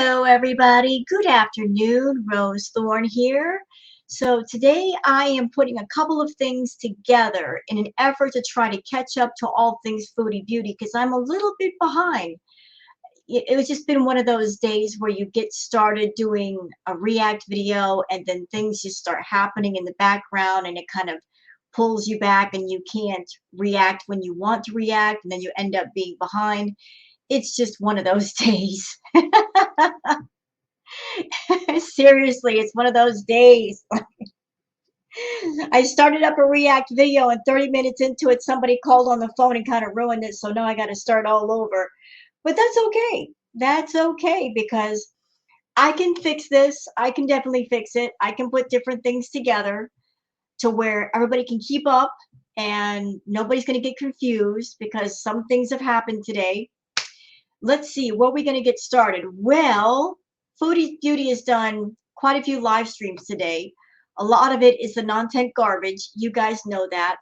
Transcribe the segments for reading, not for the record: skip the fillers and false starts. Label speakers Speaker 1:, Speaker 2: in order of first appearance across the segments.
Speaker 1: Hello, everybody. Good afternoon. Rose Thorne here. So today I am putting a couple of things together in an effort to try to catch up to all things foodie beauty because I'm a little bit behind. It was just been one of those days where you get started doing a react video and then things just start happening in the background and it kind of pulls you back and you can't react when you want to react and then you end up being behind. It's just one of those days. Seriously, it's one of those days. I started up a React video and 30 minutes into it, somebody called on the phone and kind of ruined it. So now I got to start all over. But that's okay. That's okay because I can fix this. I can definitely fix it. I can put different things together to where everybody can keep up and nobody's going to get confused because some things have happened today. Let's see, where are we going to get started? Well, Foodie Beauty has done quite a few live streams today. A lot of it is the non-tent garbage. You guys know that.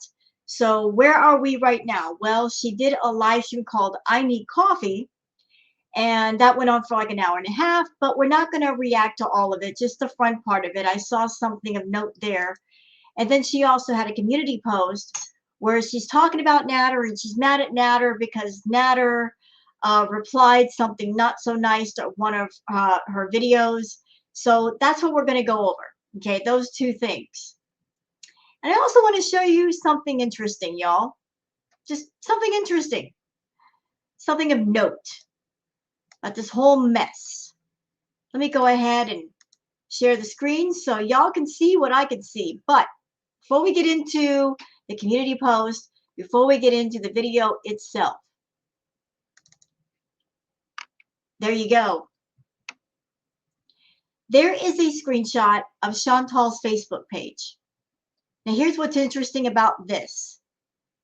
Speaker 1: So where are we right now? Well, she did a live stream called I Need Coffee, and that went on for like an hour and a half, but we're not going to react to all of it, just the front part of it. I saw something of note there. And then she also had a community post where she's talking about Natter, and she's mad at Natter because Natter replied something not so nice to one of her videos. So that's what we're going to go over. Okay, those two things. And I also want to show you something interesting, y'all. Just something interesting. Something of note about this whole mess. Let me go ahead and share the screen so y'all can see what I can see. But before we get into the community post, before we get into the video itself, there you go. There is a screenshot of Chantal's Facebook page. Now here's what's interesting about this.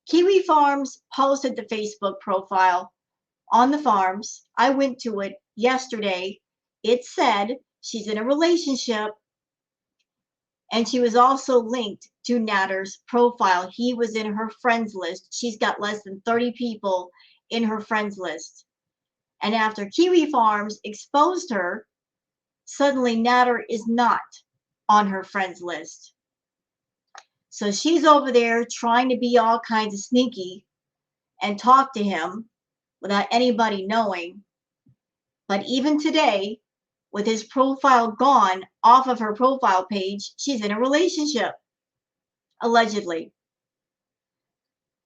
Speaker 1: Kiwi Farms posted the Facebook profile on the farms. I went to it yesterday. It said she's in a relationship and she was also linked to Natter's profile. He was in her friends list. She's got less than 30 people in her friends list. And after Kiwi Farms exposed her, suddenly Natter is not on her friends list. So she's over there trying to be all kinds of sneaky and talk to him without anybody knowing. But even today, with his profile gone off of her profile page, she's in a relationship, allegedly.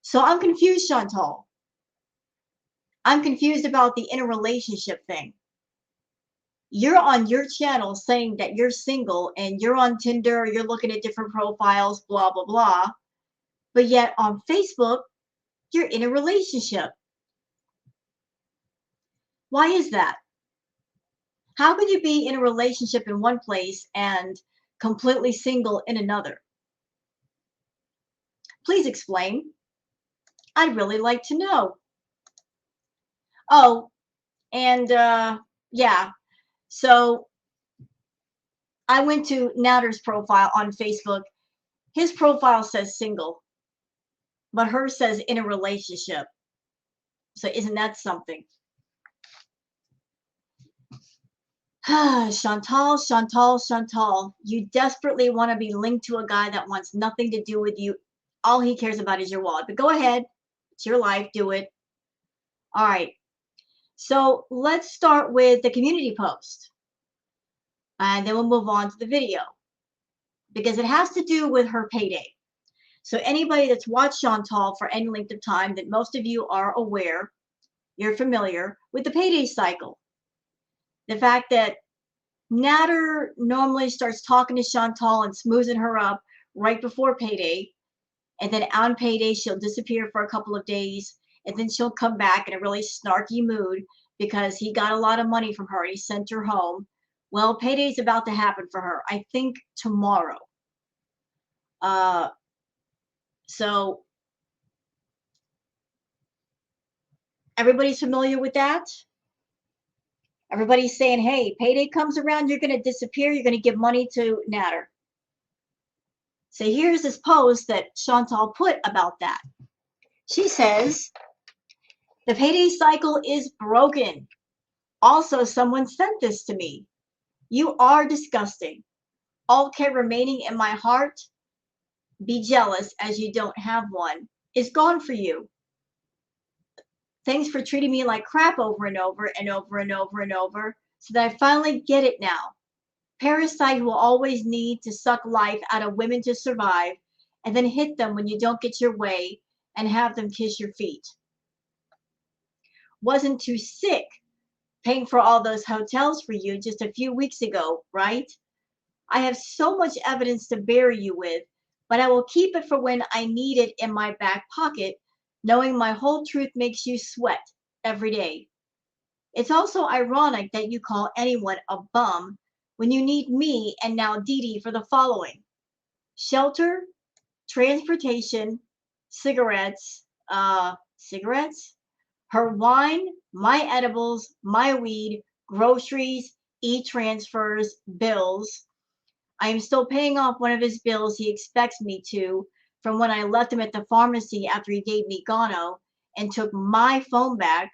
Speaker 1: So I'm confused, Chantal. I'm confused about the interrelationship thing. You're on your channel saying that you're single and you're on Tinder, you're looking at different profiles, blah, blah, blah. But yet on Facebook, you're in a relationship. Why is that? How could you be in a relationship in one place and completely single in another? Please explain. I'd really like to know. Oh, and yeah, so I went to Natter's profile on Facebook. His profile says single, but hers says in a relationship. So isn't that something? Chantal, Chantal, Chantal, you desperately want to be linked to a guy that wants nothing to do with you. All he cares about is your wallet. But go ahead. It's your life. Do it. All right. So let's start with the community post. And then we'll move on to the video. Because it has to do with her payday. So anybody that's watched Chantal for any length of time, that most of you are aware, you're familiar with the payday cycle. The fact that Natter normally starts talking to Chantal and smoothing her up right before payday. And then on payday, she'll disappear for a couple of days. And then she'll come back in a really snarky mood because he got a lot of money from her and he sent her home. Well, payday's about to happen for her, I think tomorrow. So everybody's familiar with that? Everybody's saying, hey, payday comes around, you're going to disappear, you're going to give money to Natter. So here's this post that Chantal put about that. She says, the payday cycle is broken. Also, someone sent this to me. You are disgusting. All care remaining in my heart, be jealous as you don't have one, is gone for you. Thanks for treating me like crap over and over and over and over and over, so that I finally get it now. Parasite who will always need to suck life out of women to survive, and then hit them when you don't get your way and have them kiss your feet. Wasn't too sick paying for all those hotels for you just a few weeks ago, right? I have so much evidence to bury you with, but I will keep it for when I need it in my back pocket, knowing my whole truth makes you sweat every day. It's also ironic that you call anyone a bum when you need me and now DeeDee for the following: shelter, transportation, cigarettes, cigarettes, her wine, my edibles, my weed, groceries, e-transfers, bills. I am still paying off one of his bills he expects me to from when I left him at the pharmacy after he gave me Gano and took my phone back.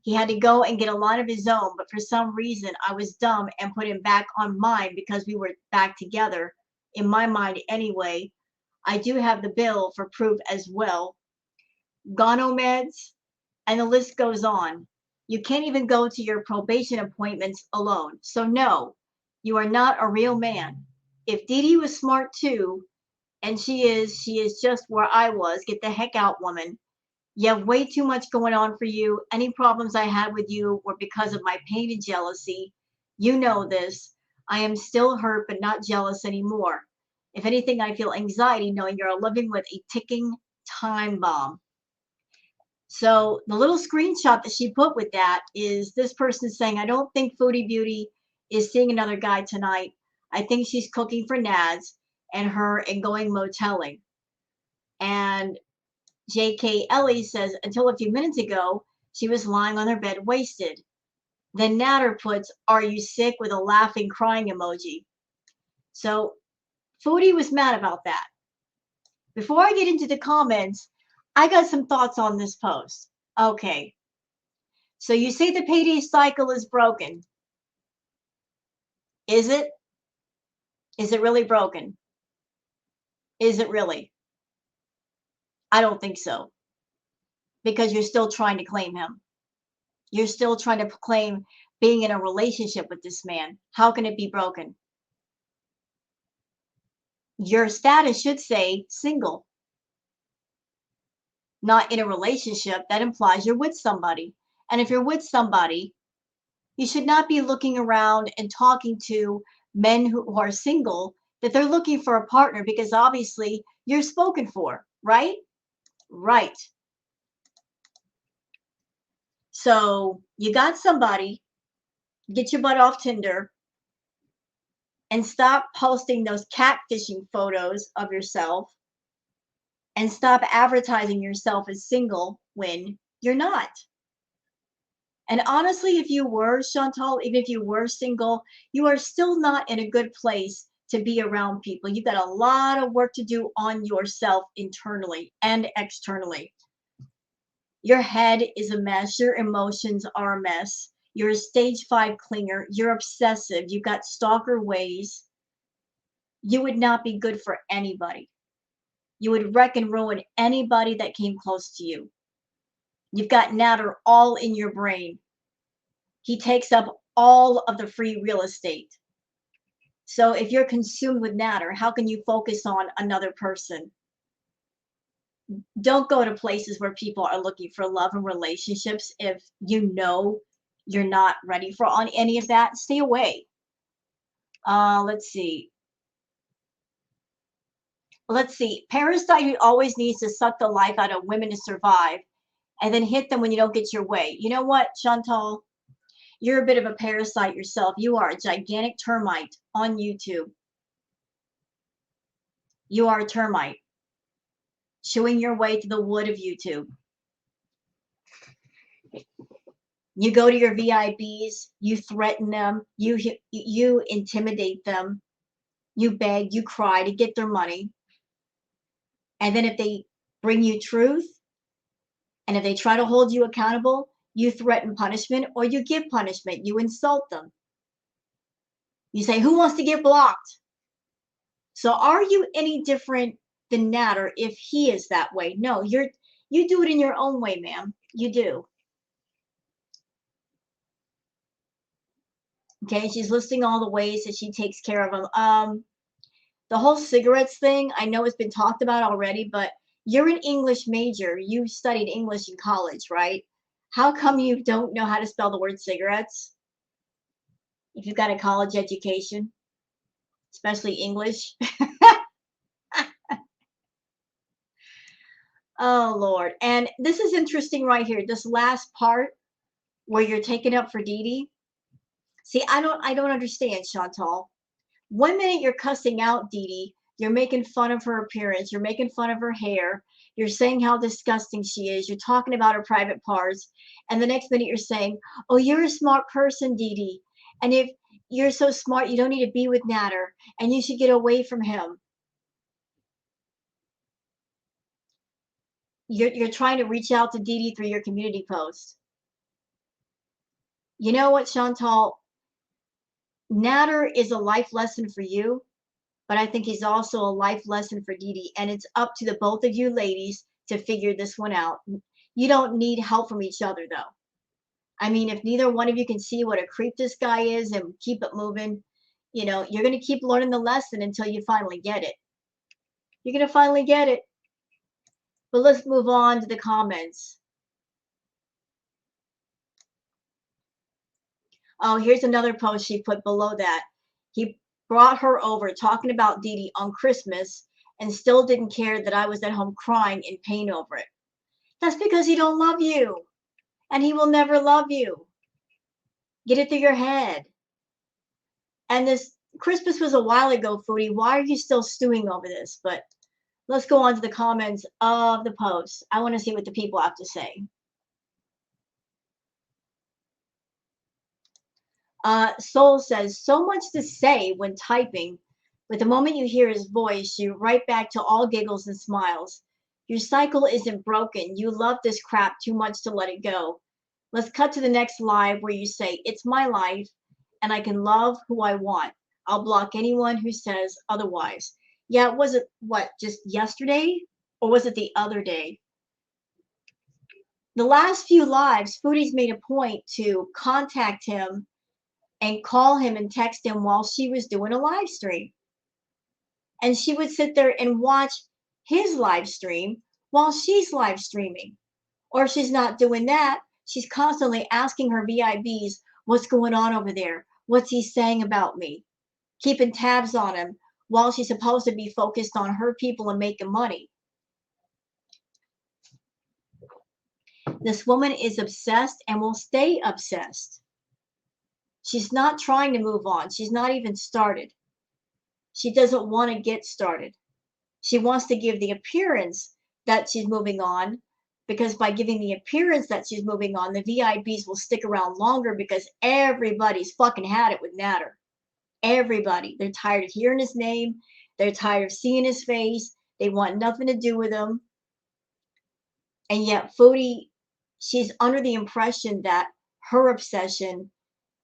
Speaker 1: He had to go and get a line of his own, but for some reason I was dumb and put him back on mine because we were back together. In my mind, anyway. I do have the bill for proof as well. Gano meds, and the list goes on. You can't even go to your probation appointments alone. So, no, you are not a real man. If DeeDee was smart too, and she is just where I was. Get the heck out, woman. You have way too much going on for you. Any problems I had with you were because of my pain and jealousy. You know this. I am still hurt, but not jealous anymore. If anything, I feel anxiety knowing you're living with a ticking time bomb. So the little screenshot that she put with that is this person saying, I don't think Foodie Beauty is seeing another guy tonight. I think she's cooking for Nads and her and going motelling. And J.K. Ellie says, until a few minutes ago, she was lying on her bed wasted. Then Natter puts, are you sick, with a laughing, crying emoji. So Foodie was mad about that. Before I get into the comments, I got some thoughts on this post. Okay, so you say the payday cycle is broken. Is it? Is it really broken? Is it really? I don't think so. Because you're still trying to claim him. You're still trying to claim being in a relationship with this man. How can it be broken? Your status should say single, not in a relationship. That implies you're with somebody. And if you're with somebody, you should not be looking around and talking to men who are single that they're looking for a partner, because obviously you're spoken for, right? Right. So you got somebody, get your butt off Tinder and stop posting those catfishing photos of yourself and stop advertising yourself as single when you're not. And honestly, if you were, Chantal, even if you were single, you are still not in a good place to be around people. You've got a lot of work to do on yourself internally and externally. Your head is a mess. Your emotions are a mess. You're a stage 5 clinger. You're obsessive. You've got stalker ways. You would not be good for anybody. You would wreck and ruin anybody that came close to you. You've got Natter all in your brain. He takes up all of the free real estate. So if you're consumed with Natter, how can you focus on another person? Don't go to places where people are looking for love and relationships if you know you're not ready for on any of that. Stay away. Let's see. Let's see. Parasite who always needs to suck the life out of women to survive and then hit them when you don't get your way. You know what, Chantal? You're a bit of a parasite yourself. You are a gigantic termite on YouTube. You are a termite chewing your way through the wood of YouTube. You go to your VIPs, you threaten them, you intimidate them, you beg, you cry to get their money. And then if they bring you truth and if they try to hold you accountable, You threaten punishment or you give punishment. You insult them. You say, who wants to get blocked? So are you any different than Natter if he is that way? No, you do it in your own way, ma'am. You do. Okay, she's listing all the ways that she takes care of them. The whole cigarettes thing, I know it's been talked about already, but you're an English major. You studied English in college, right? How come you don't know how to spell the word cigarettes if you've got a college education, especially English? Oh, Lord. And this is interesting right here. This last part where you're taking up for DeeDee. See, I don't understand, Chantal. One minute you're cussing out DeeDee, you're making fun of her appearance, you're making fun of her hair, you're saying how disgusting she is, you're talking about her private parts, and the next minute you're saying, oh, you're a smart person, DeeDee, and if you're so smart, you don't need to be with Natter, and you should get away from him. You're trying to reach out to DeeDee through your community post. You know what, Chantal? Natter is a life lesson for you, but I think he's also a life lesson for DeeDee. And it's up to the both of you ladies to figure this one out. You don't need help from each other, though. I mean, if neither one of you can see what a creep this guy is and keep it moving, you're going to keep learning the lesson until you finally get it. You're going to finally get it. But let's move on to the comments. Oh, here's another post she put below that. He brought her over talking about DeeDee on Christmas and still didn't care that I was at home crying in pain over it. That's because he don't love you. And he will never love you. Get it through your head. And this Christmas was a while ago, Foodie. Why are you still stewing over this? But let's go on to the comments of the post. I want to see what the people have to say. Soul says, so much to say when typing, but the moment you hear his voice, you right back to all giggles and smiles. Your cycle isn't broken. You love this crap too much to let it go. Let's cut to the next live where you say, it's my life and I can love who I want. I'll block anyone who says otherwise. Yeah, was it what, just yesterday? Or was it the other day? The last few lives, Foodie's made a point to contact him and call him and text him while she was doing a live stream. And she would sit there and watch his live stream while she's live streaming. Or if she's not doing that, she's constantly asking her VIPs, what's going on over there? What's he saying about me? Keeping tabs on him while she's supposed to be focused on her people and making money. This woman is obsessed and will stay obsessed. She's not trying to move on. She's not even started. She doesn't want to get started. She wants to give the appearance that she's moving on, because by giving the appearance that she's moving on, the VIPs will stick around longer because everybody's fucking had it with Natter. Everybody. They're tired of hearing his name. They're tired of seeing his face. They want nothing to do with him. And yet Foodie, she's under the impression that her obsession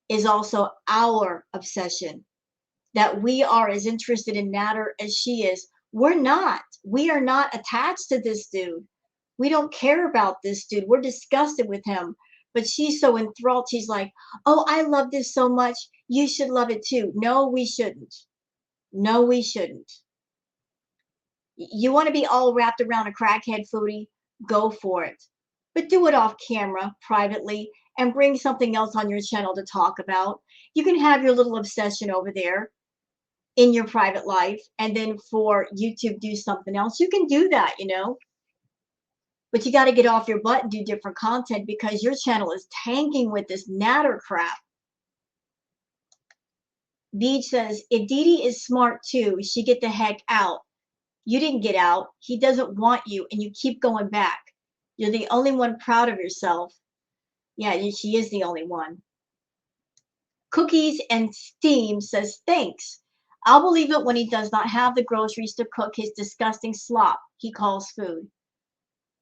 Speaker 1: is also our obsession, that we are as interested in Natter as she is. We're not. We are not attached to this dude. We don't care about this dude. We're disgusted with him. But she's so enthralled. She's like, oh, I love this so much. You should love it too. No, we shouldn't. No, we shouldn't. You want to be all wrapped around a crackhead, Foodie? Go for it. But do it off camera, privately, and bring something else on your channel to talk about. You can have your little obsession over there in your private life, and then for YouTube do something else. You can do that, but you got to get off your butt and do different content, because your channel is tanking with this Natter crap. Beach says, if DeeDee is smart too, she get the heck out. You didn't get out. He doesn't want you, and you keep going back. You're the only one proud of yourself. Yeah, she is the only one. Cookies and Steam says, thanks. I'll believe it when he does not have the groceries to cook his disgusting slop he calls food.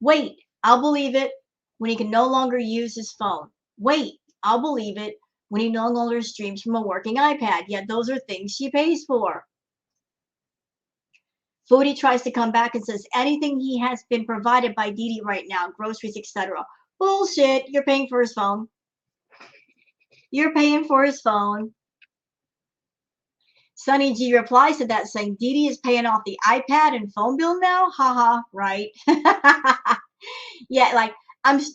Speaker 1: Wait, I'll believe it when he can no longer use his phone. Wait, I'll believe it when he no longer streams from a working iPad. Yet those are things she pays for. Foodie tries to come back and says anything he has been provided by DeeDee right now, groceries, etc. Bullshit. You're paying for his phone. You're paying for his phone. Sunny G replies to that saying DeeDee is paying off the iPad and phone bill now. Haha, right? Yeah, like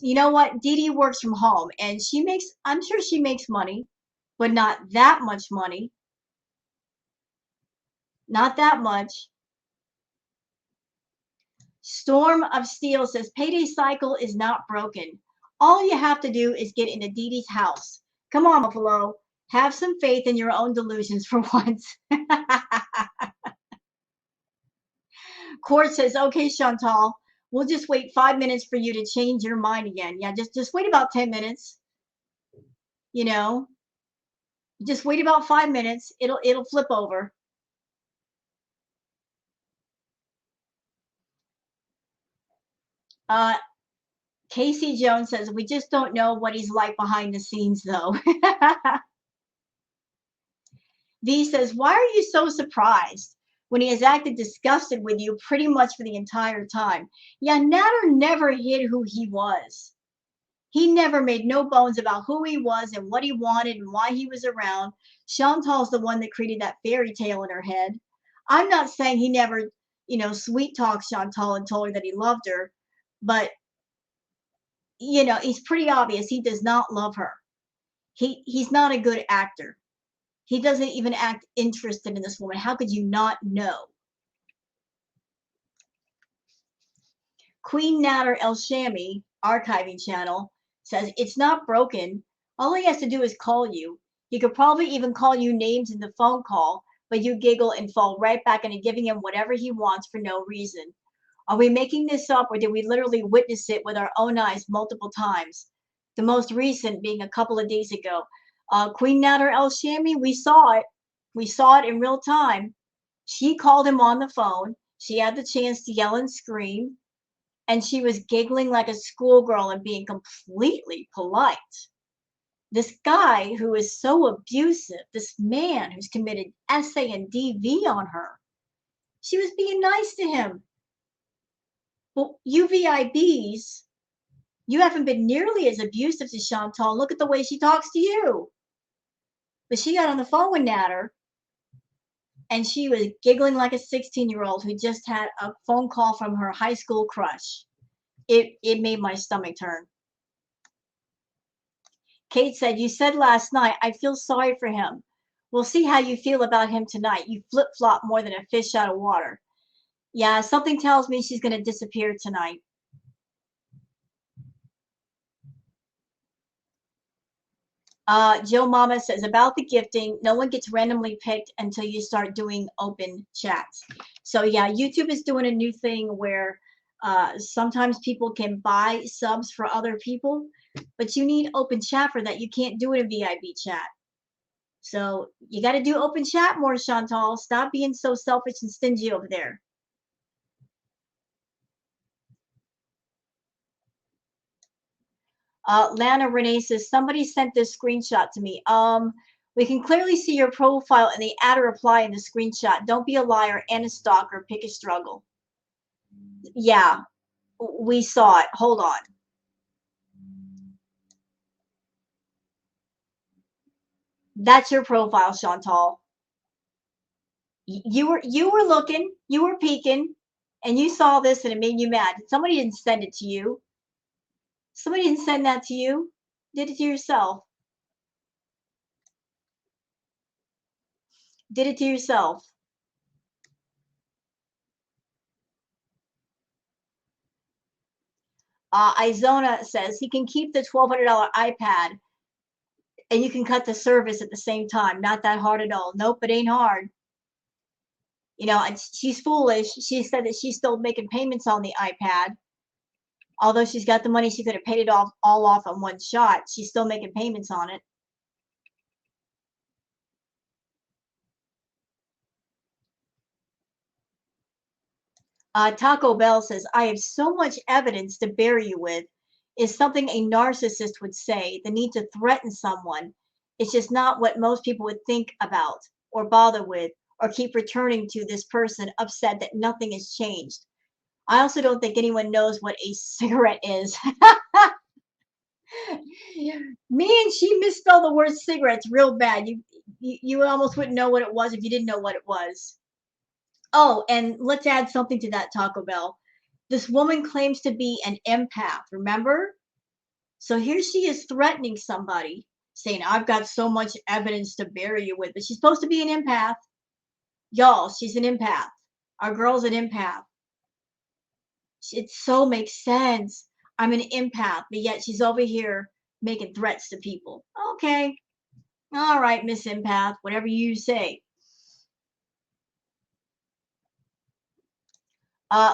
Speaker 1: you know what? DeeDee works from home and I'm sure she makes money, but not that much money. Not that much. Storm of Steel says payday cycle is not broken. All you have to do is get into DeeDee's house. Come on, Buffalo. Have some faith in your own delusions for once. Court says, okay, Chantal, we'll just wait 5 minutes for you to change your mind again. Yeah, just wait about 10 minutes. You know, just wait about 5 minutes. It'll flip over. Casey Jones says, we just don't know what he's like behind the scenes, though. V says, why are you so surprised when he has acted disgusted with you pretty much for the entire time? Yeah, Natter never hid who he was. He never made no bones about who he was and what he wanted and why he was around. Chantal's the one that created that fairy tale in her head. I'm not saying he never, sweet talked Chantal and told her that he loved her, but it's pretty obvious he does not love her. He's not a good actor. He doesn't even act interested in this woman. How could you not know? Queen Natter El Shami, archiving channel, says it's not broken. All he has to do is call you. He could probably even call you names in the phone call, but you giggle and fall right back into giving him whatever he wants for no reason. Are we making this up or did we literally witness it with our own eyes multiple times? The most recent being a couple of days ago. Queen Natter El Shami, we saw it. We saw it in real time. She called him on the phone. She had the chance to yell and scream, and she was giggling like a schoolgirl and being completely polite. This guy who is so abusive, this man who's committed SA and DV on her, she was being nice to him. Well, you VIBs, you haven't been nearly as abusive to Chantal. Look at the way she talks to you. But she got on the phone with Natter, and she was giggling like a 16-year-old who just had a phone call from her high school crush. It made my stomach turn. Kate said, you said last night, I feel sorry for him. We'll see how you feel about him tonight. You flip-flop more than a fish out of water. Yeah, something tells me she's going to disappear tonight. Joe Mama says, about the gifting, no one gets randomly picked until you start doing open chats. So yeah, YouTube is doing a new thing where sometimes people can buy subs for other people, but you need open chat for that. You can't do it in VIB chat. So you got to do open chat more, Chantal. Stop being so selfish and stingy over there. Lana Renee says, somebody sent this screenshot to me. We can clearly see your profile and the add a reply in the screenshot. Don't be a liar and a stalker. Pick a struggle. Yeah, we saw it. Hold on. That's your profile, Chantal. You were looking, you were peeking, and you saw this and it made you mad. Somebody didn't send it to you. Somebody didn't send that to you. Did it to yourself. Did it to yourself. Izona says he can keep the $1,200 iPad and you can cut the service at the same time. Not that hard at all. Nope, it ain't hard. And she's foolish. She said that she's still making payments on the iPad. Although she's got the money, she could have paid it all off in one shot. She's still making payments on it. Taco Bell says, I have so much evidence to bury you with. is something a narcissist would say. The need to threaten someone is just not what most people would think about or bother with or keep returning to this person upset that nothing has changed. I also don't think anyone knows what a cigarette is. Me and she misspelled the word cigarettes real bad. You almost wouldn't know what it was if you didn't know what it was. Oh, and let's add something to that, Taco Bell. This woman claims to be an empath, remember? So here she is threatening somebody, saying, I've got so much evidence to bury you with. But she's supposed to be an empath. Y'all, she's an empath. Our girl's an empath. It so makes sense. I'm an empath, but yet she's over here making threats to people. Okay. All right, Miss Empath, whatever you say.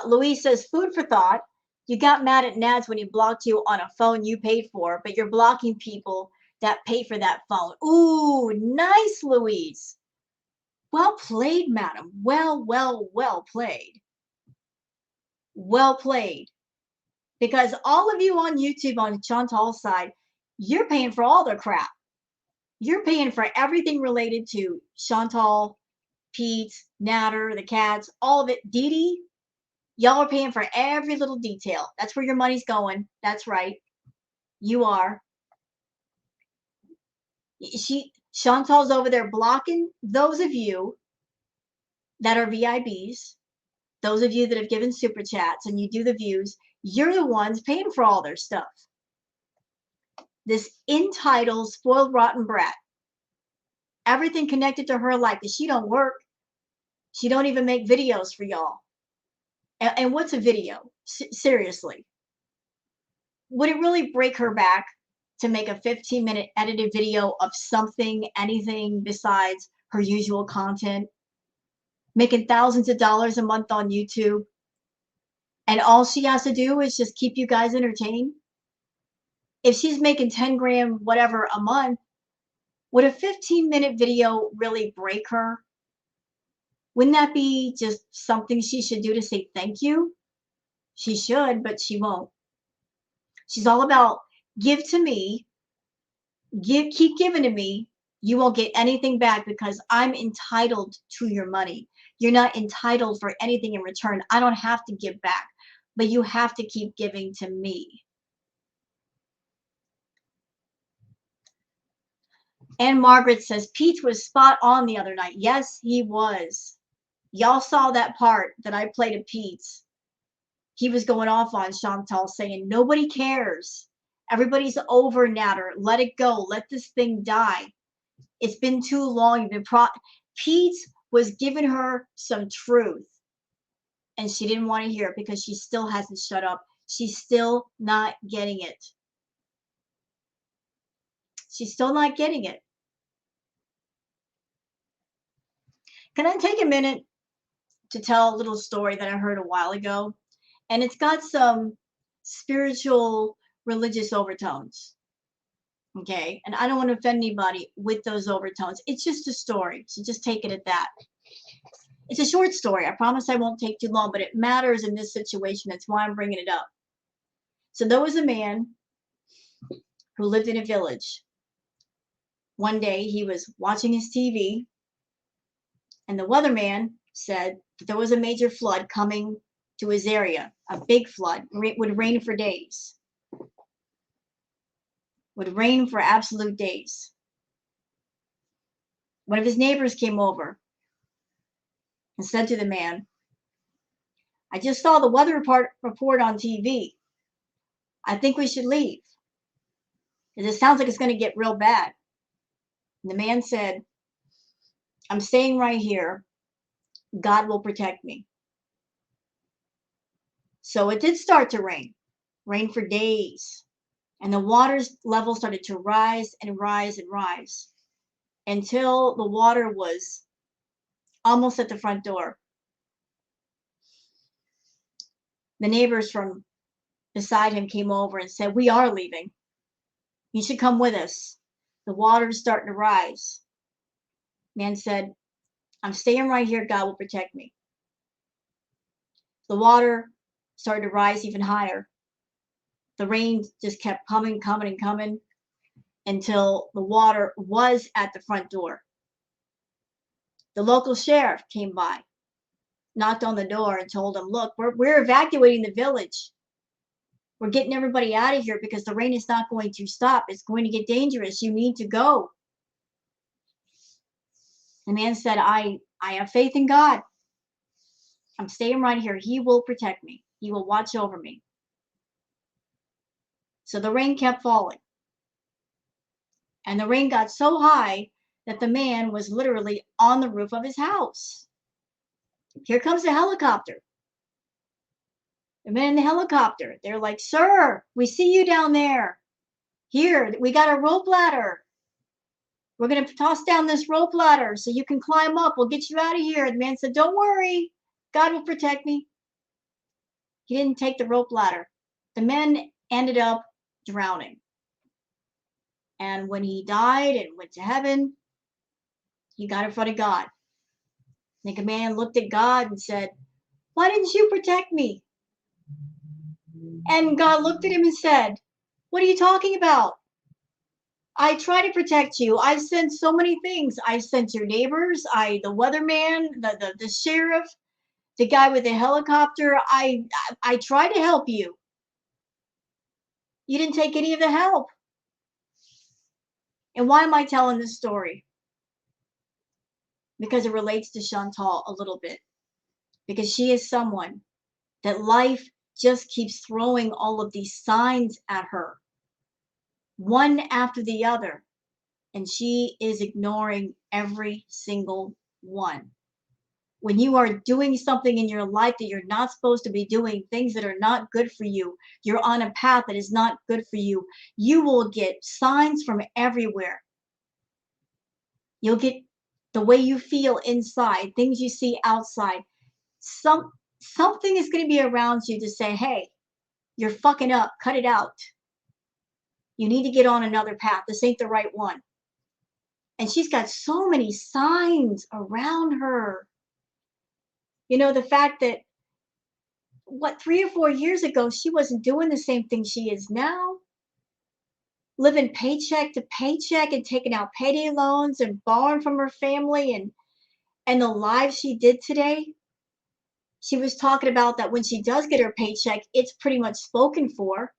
Speaker 1: Louise says, food for thought. You got mad at Nads when he blocked you on a phone you paid for, but you're blocking people that pay for that phone. Ooh, nice, Louise. Well played, madam. Well played. Well played. Because all of you on YouTube on Chantal's side, you're paying for all their crap. You're paying for everything related to Chantal, Pete, Natter, the cats, all of it. DeeDee, y'all are paying for every little detail. That's where your money's going. That's right. You are. Chantal's over there blocking those of you that are VIBs, those of you that have given super chats and you do the views. You're the ones paying for all their stuff. This entitled, spoiled, rotten brat. Everything connected to her life, because she don't work. She don't even make videos for y'all. And what's a video? Seriously. Would it really break her back to make a 15-minute edited video of something, anything besides her usual content? Making thousands of dollars a month on YouTube. And all she has to do is just keep you guys entertained. If she's making 10 grand, whatever, a month, would a 15-minute video really break her? Wouldn't that be just something she should do to say thank you? She should, but she won't. She's all about give to me, keep giving to me. You won't get anything back because I'm entitled to your money. You're not entitled for anything in return. I don't have to give back, but you have to keep giving to me. And Margaret says, Pete was spot on the other night. Yes, he was. Y'all saw that part that I played of Pete's. He was going off on Chantal saying, nobody cares. Everybody's over Natter. Let it go. Let this thing die. It's been too long. Pete was giving her some truth. And she didn't want to hear it because she still hasn't shut up. She's still not getting it. She's still not getting it. Can I take a minute to tell a little story that I heard a while ago? And it's got some spiritual, religious overtones. Okay, and I don't want to offend anybody with those overtones. It's just a story, so just take it at that. It's a short story. I promise I won't take too long, but it matters in this situation. That's why I'm bringing it up. So there was a man who lived in a village. One day he was watching his TV, and the weatherman said that there was a major flood coming to his area. A big flood. Would rain for days. Would rain for absolute days. One of his neighbors came over and said to the man, I just saw the weather report on TV. I think we should leave. Because it sounds like it's going to get real bad. And the man said, I'm staying right here. God will protect me. So it did start to rain for days. And the water level started to rise and rise and rise until the water was almost at the front door. The neighbors from beside him came over and said, we are leaving. You should come with us. The water's starting to rise. Man said, I'm staying right here. God will protect me. The water started to rise even higher. The rain just kept coming, coming, and coming until the water was at the front door. The local sheriff came by, knocked on the door, and told him, look, we're evacuating the village. We're getting everybody out of here because the rain is not going to stop. It's going to get dangerous. You need to go. The man said, I have faith in God. I'm staying right here. He will protect me. He will watch over me. So the rain kept falling. And the rain got so high that the man was literally on the roof of his house. Here comes the helicopter. The men in the helicopter, they're like, sir, we see you down there. Here, we got a rope ladder. We're going to toss down this rope ladder so you can climb up. We'll get you out of here. The man said, don't worry. God will protect me. He didn't take the rope ladder. The man ended up drowning. And when he died and went to heaven, he got in front of God. And the man looked at God and said, why didn't you protect me? And God looked at him and said, what are you talking about? I try to protect you. I sent so many things. I sent your neighbors, the weatherman, the sheriff, the guy with the helicopter. I tried to help you. You didn't take any of the help. And why am I telling this story? Because it relates to Chantal a little bit. Because she is someone that life just keeps throwing all of these signs at her, one after the other, and she is ignoring every single one. When you are doing something in your life that you're not supposed to be doing, things that are not good for you, you're on a path that is not good for you, you will get signs from everywhere. You'll get the way you feel inside, things you see outside. Something is going to be around you to say, hey, you're fucking up, cut it out. You need to get on another path. This ain't the right one. And she's got so many signs around her. You know, the fact that, 3 or 4 years ago, she wasn't doing the same thing she is now. Living paycheck to paycheck and taking out payday loans and borrowing from her family, and the lives she did today. She was talking about that when she does get her paycheck, it's pretty much spoken for.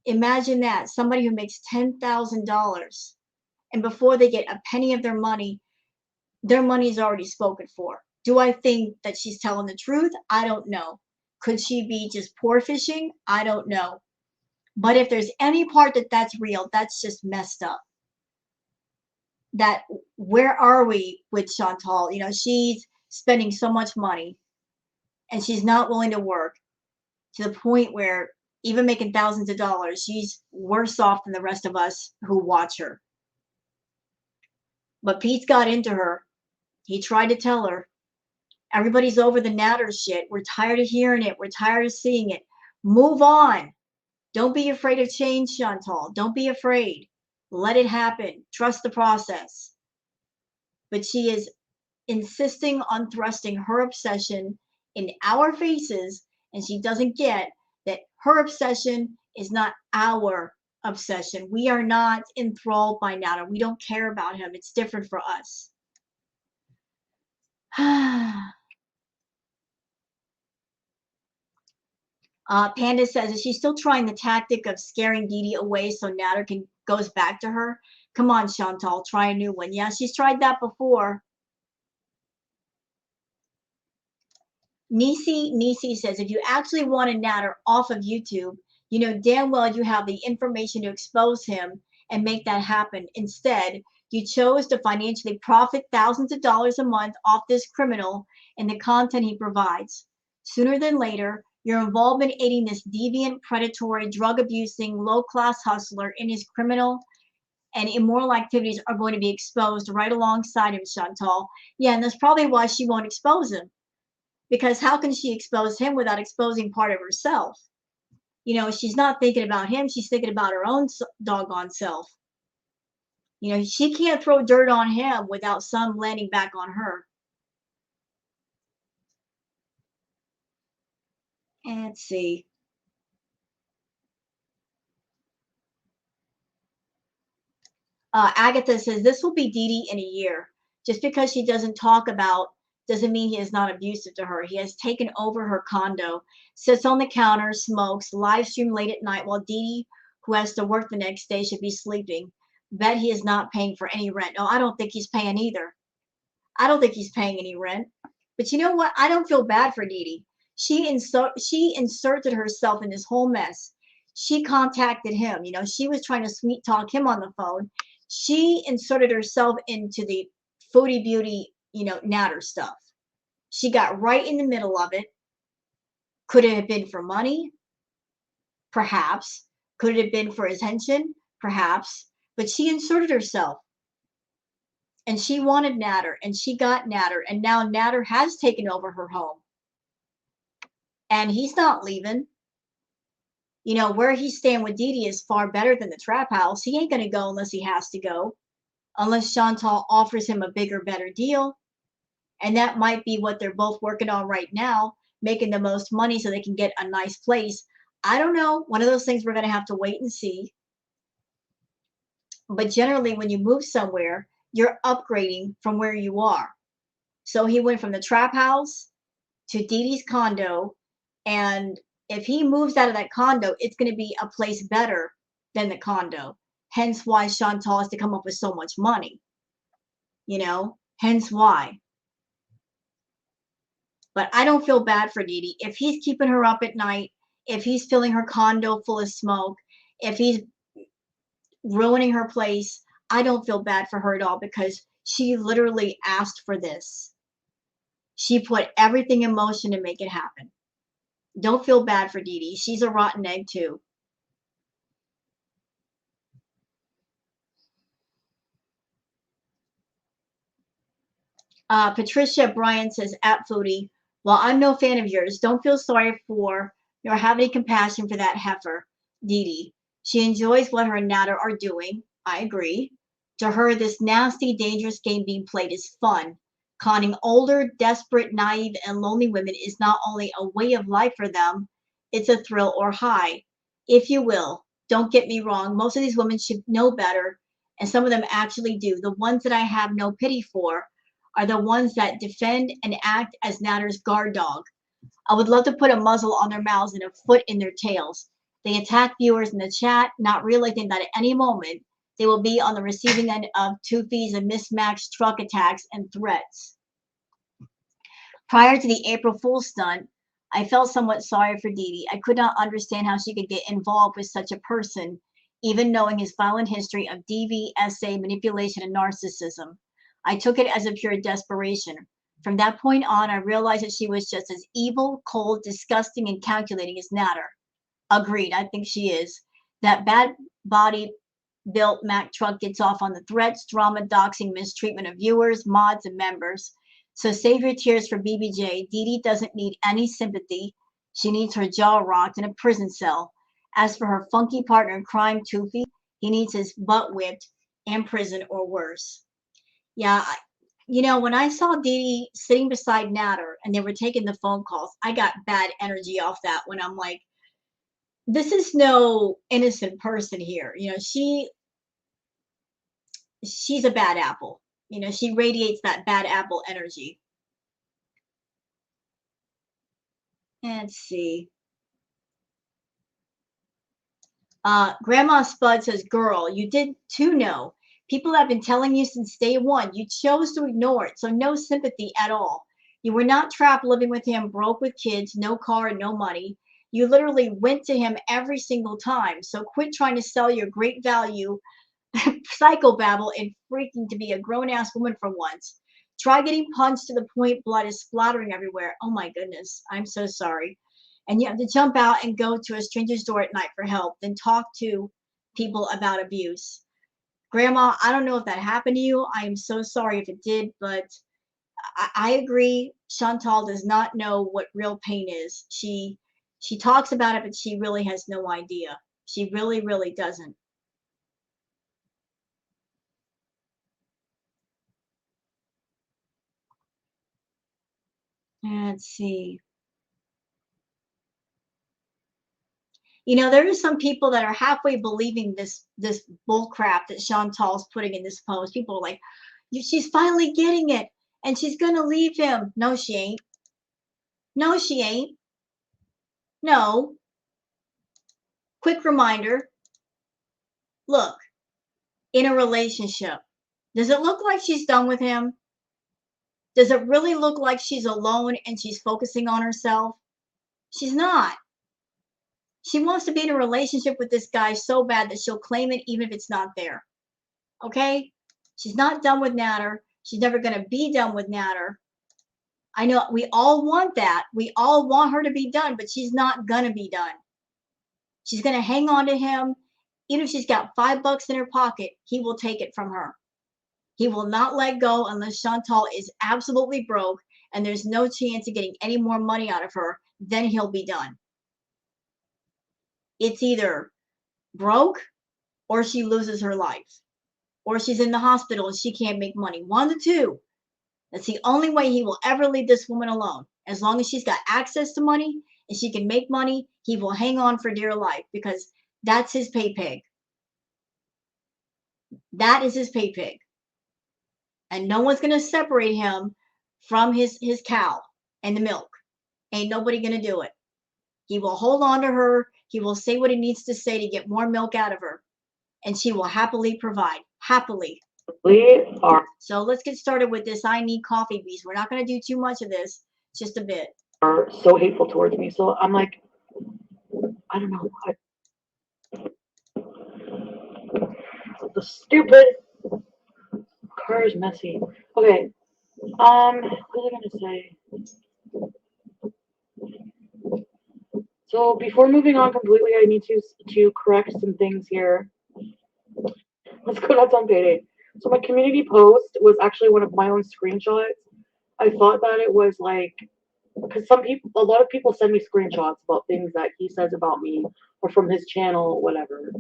Speaker 1: Imagine that, somebody who makes $10,000, and before they get a penny of their money is already spoken for. Do I think that she's telling the truth? I don't know. Could she be just poor fishing? I don't know. But if there's any part that's real, that's just messed up. That, where are we with Chantal? You know, she's spending so much money and she's not willing to work, to the point where even making thousands of dollars, she's worse off than the rest of us who watch her. But Pete's got into her. He tried to tell her, everybody's over the natter shit. We're tired of hearing it. We're tired of seeing it. Move on. Don't be afraid of change, Chantal. Don't be afraid. Let it happen. Trust the process. But she is insisting on thrusting her obsession in our faces, and she doesn't get that her obsession is not our obsession. We are not enthralled by Natter. We don't care about him. It's different for us. Panda says, is she still trying the tactic of scaring DeeDee away so Natter goes back to her? Come on, Chantal, try a new one. Yeah, she's tried that before. Nisi says, if you actually want a Natter off of YouTube, you know damn well you have the information to expose him and make that happen. Instead, you chose to financially profit thousands of dollars a month off this criminal and the content he provides. Sooner than later, your involvement aiding this deviant, predatory, drug-abusing, low-class hustler in his criminal and immoral activities are going to be exposed right alongside him, Chantal. Yeah, and that's probably why she won't expose him. Because how can she expose him without exposing part of herself? You know, she's not thinking about him. She's thinking about her own doggone self. You know, she can't throw dirt on him without some landing back on her. And let's see. Agatha says this will be DeeDee in a year. Just because she doesn't talk about doesn't mean he is not abusive to her. He has taken over her condo, sits on the counter, smokes, live stream late at night while DeeDee, who has to work the next day, should be sleeping. Bet he is not paying for any rent. No, I don't think he's paying either. I don't think he's paying any rent. But you know what? I don't feel bad for DeeDee. She inserted herself in this whole mess. She contacted him. You know, she was trying to sweet talk him on the phone. She inserted herself into the Foodie Beauty, you know, natter stuff. She got right in the middle of it. Could it have been for money? Perhaps. Could it have been for attention? Perhaps. But she inserted herself. And she wanted Natter, and she got Natter, and now Natter has taken over her home. And he's not leaving. You know, where he's staying with DeeDee is far better than the trap house. He ain't going to go unless he has to go, unless Chantal offers him a bigger, better deal. And that might be what they're both working on right now, making the most money so they can get a nice place. I don't know. One of those things we're going to have to wait and see. But generally, when you move somewhere, you're upgrading from where you are. So he went from the trap house to DeeDee's condo, and if he moves out of that condo, it's going to be a place better than the condo. Hence why Chantal has to come up with so much money. You know, hence why. But I don't feel bad for DeeDee. If he's keeping her up at night, if he's filling her condo full of smoke, if he's ruining her place, I don't feel bad for her at all because she literally asked for this. She put everything in motion to make it happen. Don't feel bad for DeeDee. She's a rotten egg too. Patricia Bryan says at Foodie, while I'm no fan of yours, don't feel sorry for nor have any compassion for that heifer, DeeDee. She enjoys what her and Natter are doing. I agree. To her, this nasty, dangerous game being played is fun. Conning older, desperate, naive, and lonely women is not only a way of life for them, it's a thrill or high, if you will. Don't get me wrong, most of these women should know better, and some of them actually do. The ones that I have no pity for are the ones that defend and act as Natter's guard dog. I would love to put a muzzle on their mouths and a foot in their tails. They attack viewers in the chat, not realizing that at any moment they will be on the receiving end of Toofy's and mismatched truck attacks and threats. Prior to the April Fool's stunt, I felt somewhat sorry for DeeDee. I could not understand how she could get involved with such a person, even knowing his violent history of DVSA manipulation and narcissism. I took it as a pure desperation. From that point on, I realized that she was just as evil, cold, disgusting, and calculating as Natter. Agreed, I think she is. That bad body built Mack truck gets off on the threats, drama, doxing, mistreatment of viewers, mods, and members. So save your tears for BBJ. DeeDee doesn't need any sympathy. She needs her jaw rocked in a prison cell. As for her funky partner in crime, Toofy, he needs his butt whipped in prison or worse. Yeah, you know, when I saw DeeDee sitting beside Natter and they were taking the phone calls, I got bad energy off that when I'm like, this is no innocent person here. You know, she's a bad apple. You know, she radiates that bad apple energy. Let's see. Grandma Spud says, girl, you did too know. People have been telling you since day one. You chose to ignore it, so no sympathy at all. You were not trapped living with him, broke with kids, no car, and no money. You literally went to him every single time. So quit trying to sell your great value psychobabble and freaking to be a grown-ass woman for once. Try getting punched to the point blood is splattering everywhere. Oh my goodness, I'm so sorry. And you have to jump out and go to a stranger's door at night for help, then talk to people about abuse. Grandma, I don't know if that happened to you. I am so sorry if it did, but I agree. Chantal does not know what real pain is. She talks about it, but she really has no idea. She really, really doesn't. Let's see. You know, there are some people that are halfway believing this bull crap that Chantal's putting in this post. People are like, she's finally getting it, and she's gonna leave him. No, she ain't. No, she ain't. No. Quick reminder. Look, in a relationship, does it look like she's done with him? Does it really look like she's alone and she's focusing on herself? She's not. She wants to be in a relationship with this guy so bad that she'll claim it even if it's not there. Okay? She's not done with Natter. She's never going to be done with Natter. I know we all want that. We all want her to be done, but she's not going to be done. She's going to hang on to him. Even if she's got $5 in her pocket, he will take it from her. He will not let go unless Chantal is absolutely broke and there's no chance of getting any more money out of her. Then he'll be done. It's either broke or she loses her life, or she's in the hospital and she can't make money. One of the two. That's the only way he will ever leave this woman alone. As long as she's got access to money and she can make money, he will hang on for dear life because that's his pay pig. That is his pay pig. And no one's going to separate him from his cow and the milk. Ain't nobody going to do it. He will hold on to her. He will say what he needs to say to get more milk out of her. And she will happily provide. Happily. So let's get started with this I need coffee beast. We're not going to do too much of this. Just a bit.
Speaker 2: Are so hateful towards me. So I'm like, I don't know. The stupid car is messy. Okay. What was I gonna say? So before moving on completely, I need to correct some things here. Let's go nuts on payday. So my community post was actually one of my own screenshots. I thought that it was like, because a lot of people send me screenshots about things that he says about me or from his channel, whatever.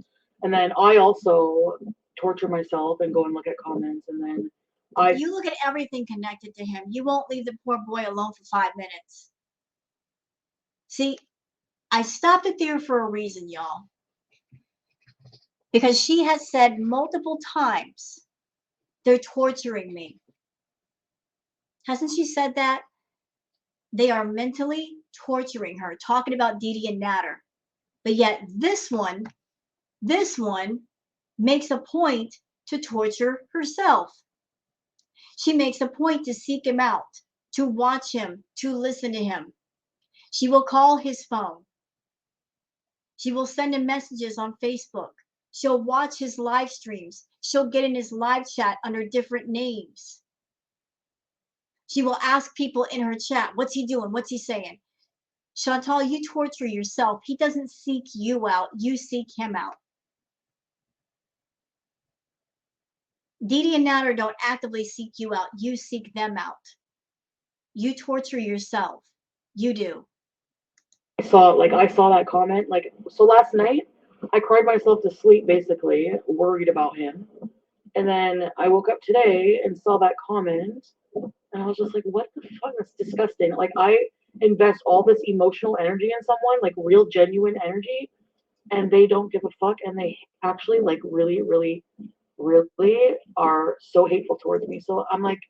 Speaker 2: And then I also torture myself and go and look at comments, and then
Speaker 1: you look at everything connected to him. You won't leave the poor boy alone for 5 minutes. See, I stopped it there for a reason, y'all. Because she has said multiple times, they're torturing me. Hasn't she said that? They are mentally torturing her, talking about DeeDee and Natter. But yet this one makes a point to torture herself. She makes a point to seek him out, to watch him, to listen to him. She will call his phone. She will send him messages on Facebook. She'll watch his live streams. She'll get in his live chat under different names. She will ask people in her chat, what's he doing? What's he saying? Chantal, you torture yourself. He doesn't seek you out. You seek him out. DeeDee and Natter don't actively seek you out. You seek them out. You torture yourself. You do.
Speaker 2: I saw that comment. So last night, I cried myself to sleep, basically, worried about him. And then I woke up today and saw that comment, and I was just like, what the fuck? That's disgusting. Like, I invest all this emotional energy in someone, like real genuine energy, and they don't give a fuck, and they actually like really, really, really are so hateful towards me. So I'm like,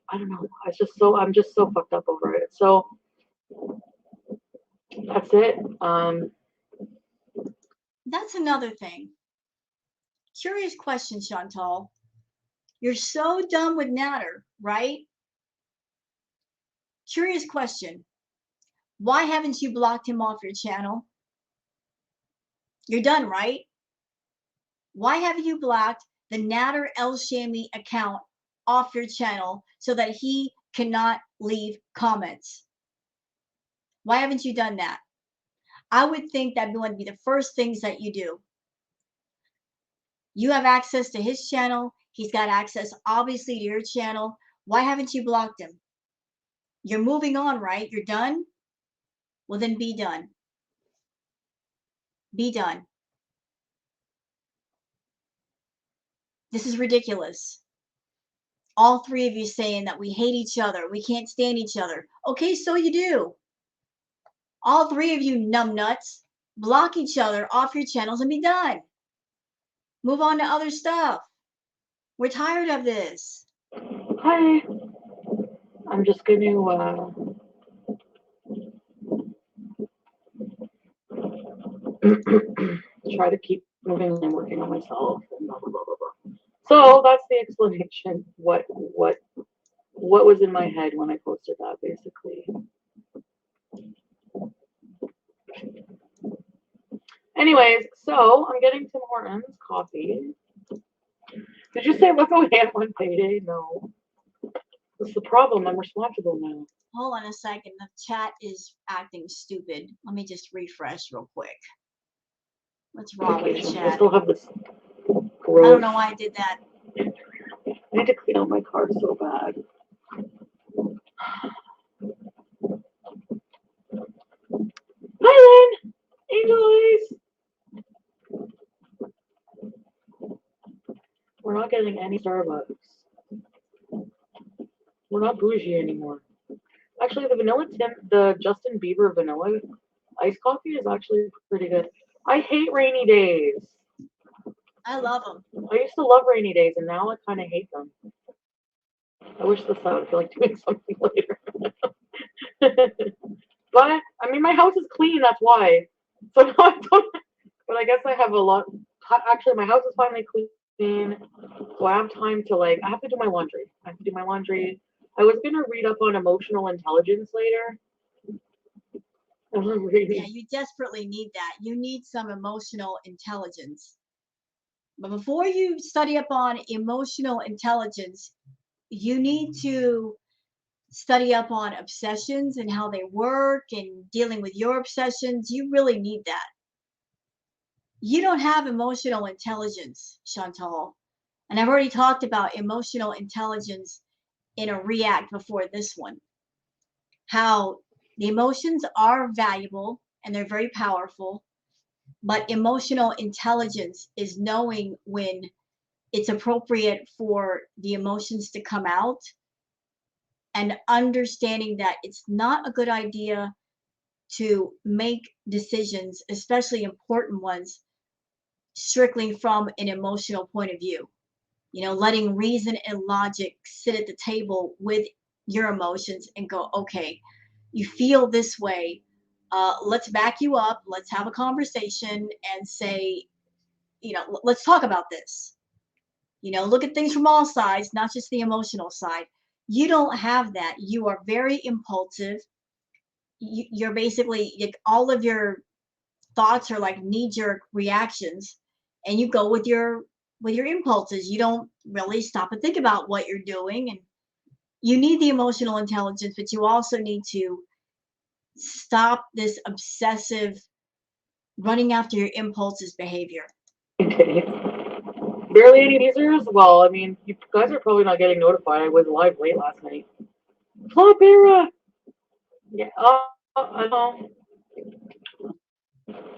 Speaker 2: I don't know. I'm just so fucked up over it. So that's it.
Speaker 1: That's another thing. Curious question, Chantal. You're so done with Natter, right? Curious question. Why haven't you blocked him off your channel? You're done, right? Why haven't you blocked the Natter El Shami account off your channel so that he cannot leave comments? Why haven't you done that? I would think that would be the first things that you do. You have access to his channel. He's got access, obviously, to your channel. Why haven't you blocked him? You're moving on, right? You're done? Well, then be done. Be done. This is ridiculous. All three of you saying that we hate each other. We can't stand each other. Okay, so you do. All three of you numbnuts. Block each other off your channels and be done. Move on to other stuff. We're tired of this.
Speaker 2: Hi. I'm just going to try to keep moving and working on myself and blah, blah, blah, blah, blah. So that's the explanation. What was in my head when I posted that, basically. Anyways, so I'm getting Tim Hortons coffee. Did you say look away on payday? No. That's the problem. I'm responsible now.
Speaker 1: Hold on a second. The chat is acting stupid. Let me just refresh real quick. What's wrong with the chat?
Speaker 2: I still have this
Speaker 1: gross. I don't know why I did that.
Speaker 2: I need to clean out my car so bad. Hi, Lynn! Angel Eyes! We're not getting any Starbucks. We're not bougie anymore. Actually, the Justin Bieber vanilla iced coffee is actually pretty good. I hate rainy days.
Speaker 1: I love them.
Speaker 2: I used to love rainy days, and now I kind of hate them. I wish this I would feel like doing something later. But, I mean, my house is clean, that's why. So now I don't, but I guess I have a lot. Actually, my house is finally clean, so I have time to, I have to do my laundry. I was going to read up on emotional intelligence later.
Speaker 1: Yeah, you desperately need that. You need some emotional intelligence. But before you study up on emotional intelligence, you need to study up on obsessions and how they work and dealing with your obsessions. You really need that. You don't have emotional intelligence, Chantal. And I've already talked about emotional intelligence in a react before this one. How the emotions are valuable and they're very powerful, but emotional intelligence is knowing when it's appropriate for the emotions to come out and understanding that it's not a good idea to make decisions, especially important ones, strictly from an emotional point of view. You know, letting reason and logic sit at the table with your emotions and go, okay, you feel this way. Let's back you up. Let's have a conversation and say, you know, let's talk about this. You know, look at things from all sides, not just the emotional side. You don't have that. You are very impulsive. You're basically, all of your thoughts are like knee-jerk reactions, and you go with your impulses. You don't really stop and think about what you're doing, and you need the emotional intelligence, but you also need to stop this obsessive running after your impulses behavior.
Speaker 2: Okay. Barely any teasers? Well, I mean, you guys are probably not getting notified. I was live late last night. Flop era! Yeah, I know.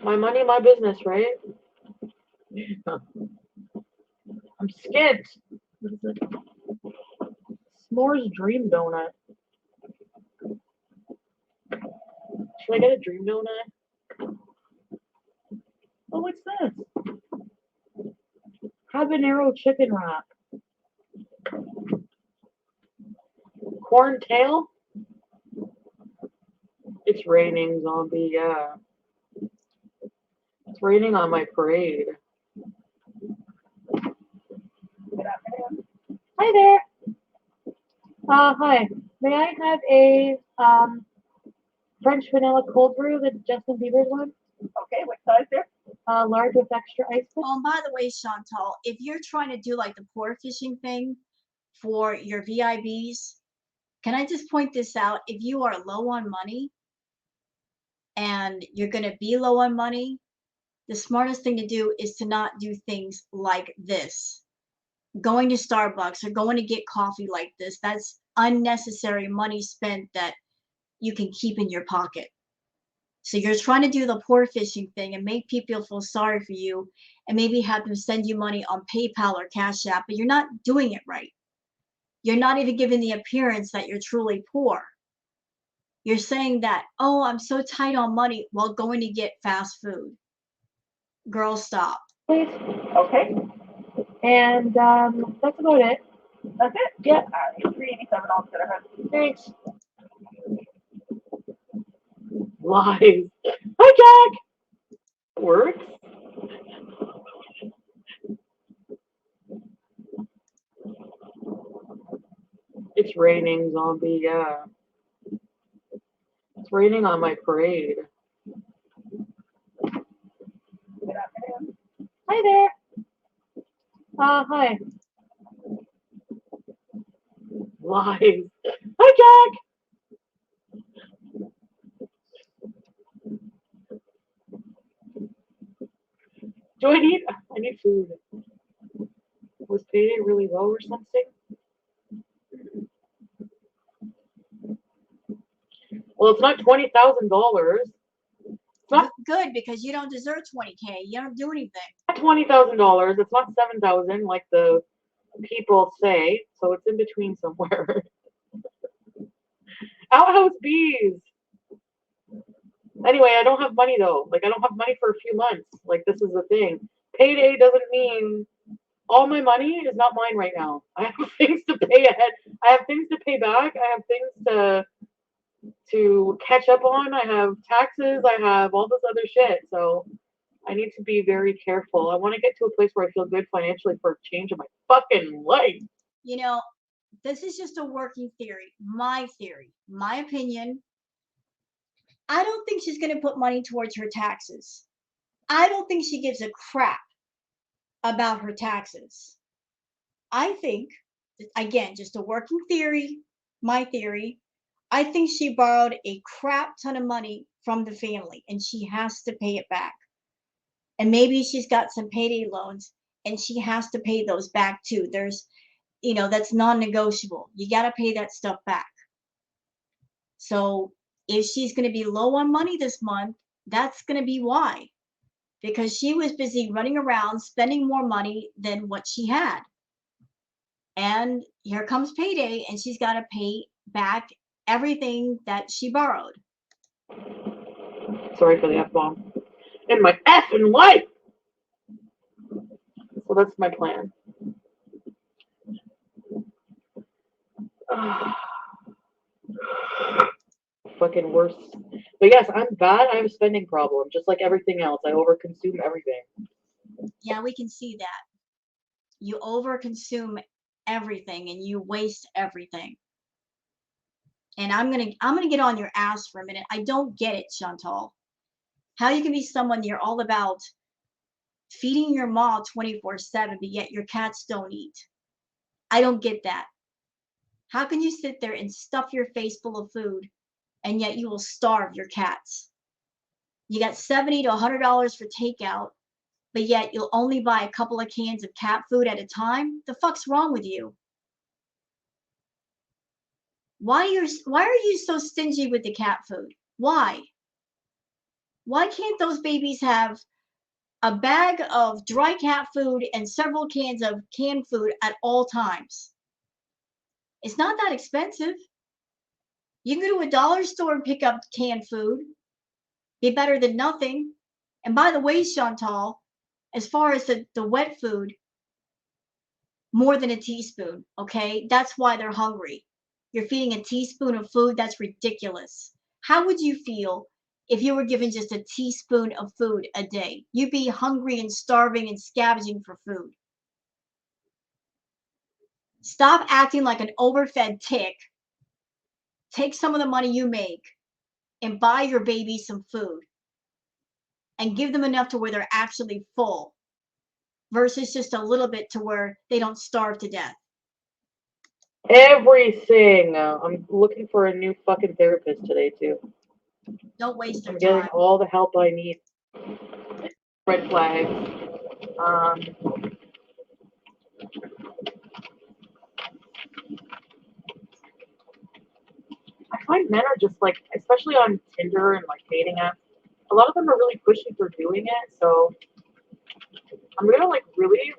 Speaker 2: My money, my business, right? I'm skint. What is it? S'mores Dream Donut. Should I get a Dream Donut? Oh, what's this? Habanero chicken wrap. Corn tail? It's raining, zombie, yeah. It's raining on my parade. Good afternoon. Hi there. Hi. May I have a French vanilla cold brew, the Justin Bieber one? Okay, what size there? Large with extra ice.
Speaker 1: Oh, and by the way, Chantal, if you're trying to do like the pour fishing thing for your VIBs, can I just point this out? If you are low on money and you're going to be low on money, the smartest thing to do is to not do things like this. Going to Starbucks or going to get coffee like this, that's unnecessary money spent that you can keep in your pocket. So you're trying to do the poor fishing thing and make people feel sorry for you and maybe have them send you money on PayPal or Cash App, but you're not doing it right. You're not even giving the appearance that you're truly poor. You're saying that, oh, I'm so tight on money while going to get fast food. Girl, stop.
Speaker 2: Please. Okay. And that's about it. That's it? Yeah. $387 gonna have. Thanks. Lies. Hi, Jack. It works. It's raining, zombie. Yeah. It's raining on my parade. Good afternoon. Hi there. Hi. Lies. Hi, Jack. Do I need? I need food. Was payday really low or something? Well, it's not $20,000. It's not
Speaker 1: Good, because you don't deserve 20K. You don't do anything.
Speaker 2: $20,000. It's not 7,000 like the people say. So it's in between somewhere. Outhouse bees. Anyway, I don't have money though. Like I don't have money for a few months. Like this is the thing. Payday doesn't mean all my money is not mine right now. I have things to pay ahead. I have things to pay back. I have things to catch up on. I have taxes. I have all this other shit. So I need to be very careful. I want to get to a place where I feel good financially for a change in my fucking life.
Speaker 1: You know, this is just a working theory, my opinion. I don't think she's going to put money towards her taxes. I don't think she gives a crap about her taxes. I think, again, just a working theory, my theory, I think she borrowed a crap ton of money from the family and she has to pay it back. And maybe she's got some payday loans and she has to pay those back too. That's non-negotiable. You got to pay that stuff back. So if she's going to be low on money this month, that's going to be why. Because she was busy running around spending more money than what she had. And here comes payday, and she's got to pay back everything that she borrowed.
Speaker 2: Sorry for the F-bomb. In my effing life! So that's my plan. Fucking worst. But yes, I'm bad. I have a spending problem, just like everything else. I overconsume everything.
Speaker 1: Yeah, we can see that. You overconsume everything and you waste everything. And I'm gonna get on your ass for a minute. I don't get it, Chantal. How you can be someone you're all about feeding your mom 24/7, but yet your cats don't eat. I don't get that. How can you sit there and stuff your face full of food and yet you will starve your cats? You got $70 to $100 for takeout, but yet you'll only buy a couple of cans of cat food at a time? The fuck's wrong with you? Why are you so stingy with the cat food? Why? Why can't those babies have a bag of dry cat food and several cans of canned food at all times? It's not that expensive. You can go to a dollar store and pick up canned food. Be better than nothing. And by the way, Chantal, as far as the wet food, more than a teaspoon, okay? That's why they're hungry. You're feeding a teaspoon of food? That's ridiculous. How would you feel if you were given just a teaspoon of food a day? You'd be hungry and starving and scavenging for food. Stop acting like an overfed tick. Take some of the money you make and buy your baby some food and give them enough to where they're actually full versus just a little bit to where they don't starve to death.
Speaker 2: Everything. I'm looking for a new fucking therapist today too.
Speaker 1: Don't waste their
Speaker 2: I'm getting
Speaker 1: time.
Speaker 2: all the help I need. Red flags. I find men are just like, especially on Tinder and like dating apps, a lot of them are really pushy for doing it. So I'm gonna really